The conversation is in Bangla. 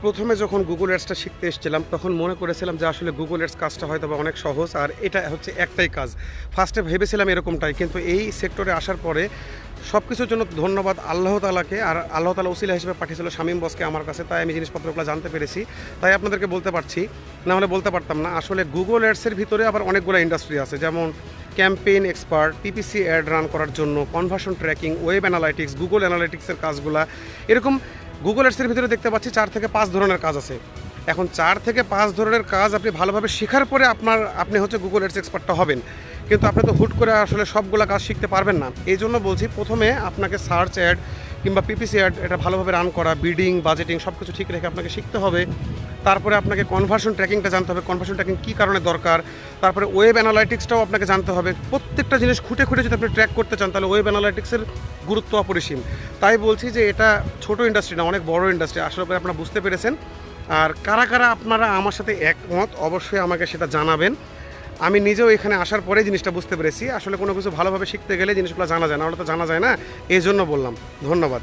প্রথমে যখন গুগল অ্যাডসটা শিখতে এসেছিলাম তখন মনে করেছিলাম যে আসলে গুগল অ্যাডস কাজটা হয়তো বা অনেক সহজ, আর এটা হচ্ছে একটাই কাজ। ফার্স্টে ভেবেছিলাম এরকমটাই, কিন্তু এই সেক্টরে আসার পরে সব কিছুর জন্য ধন্যবাদ আল্লাহ তাআলাকে, আর আল্লাহ তাআলা উসিলা হিসেবে পাঠিয়েছিল শামীম বসকে আমার কাছে, তাই আমি জিনিসপত্রগুলো জানতে পেরেছি, তাই আপনাদেরকে বলতে পারছি, না হলে বলতে পারতাম না। আসলে গুগল অ্যাডসের ভিতরে আবার অনেকগুলো ইন্ডাস্ট্রি আছে, যেমন campaign expert, PPC ad run করার জন্য, conversion tracking, web analytics, Google অ্যানালাইটিক্সের কাজগুলা, এরকম গুগল অ্যাডসের ভিতরে দেখতে পাচ্ছি 4 থেকে 5 ধরনের কাজ আছে। এখন 4 থেকে 5 ধরনের কাজ আপনি ভালোভাবে শেখার পরে আপনি হচ্ছে গুগল অ্যাডস এক্সপার্টটা হবেন, কিন্তু আপনি তো হুট করে আসলে সবগুলা কাজ শিখতে পারবেন না। এই জন্য বলছি প্রথমে আপনাকে সার্চ অ্যাড কিংবা পিপিসি অ্যাড এটা ভালোভাবে রান করা, বিডিং, বাজেটিং সব কিছু ঠিক রেখে আপনাকে শিখতে হবে। তারপরে আপনাকে কনভার্সন ট্র্যাকিংটা জানতে হবে, কনভার্সন ট্র্যাকিং কী কারণে দরকার। তারপরে ওয়েব অ্যানালাইটিক্সটাও আপনাকে জানতে হবে। প্রত্যেকটা জিনিস খুঁটে খুঁটে যদি আপনি ট্র্যাক করতে চান তাহলে ওয়েব অ্যানালাইটিক্সের গুরুত্ব অপরিসীম। তাই বলছি যে এটা ছোট ইন্ডাস্ট্রি না, অনেক বড় ইন্ডাস্ট্রি। আসলে আপনারা বুঝতে পেরেছেন। আর কারা কারা আপনারা আমার সাথে একমত অবশ্যই আমাকে সেটা জানাবেন। আমি নিজেও এখানে আসার পরেই জিনিসটা বুঝতে পেরেছি, আসলে কোনো কিছু ভালোভাবে শিখতে গেলে জিনিসগুলো জানা যায় না, ওটা তো জানা যায় না, এই জন্য বললাম। ধন্যবাদ।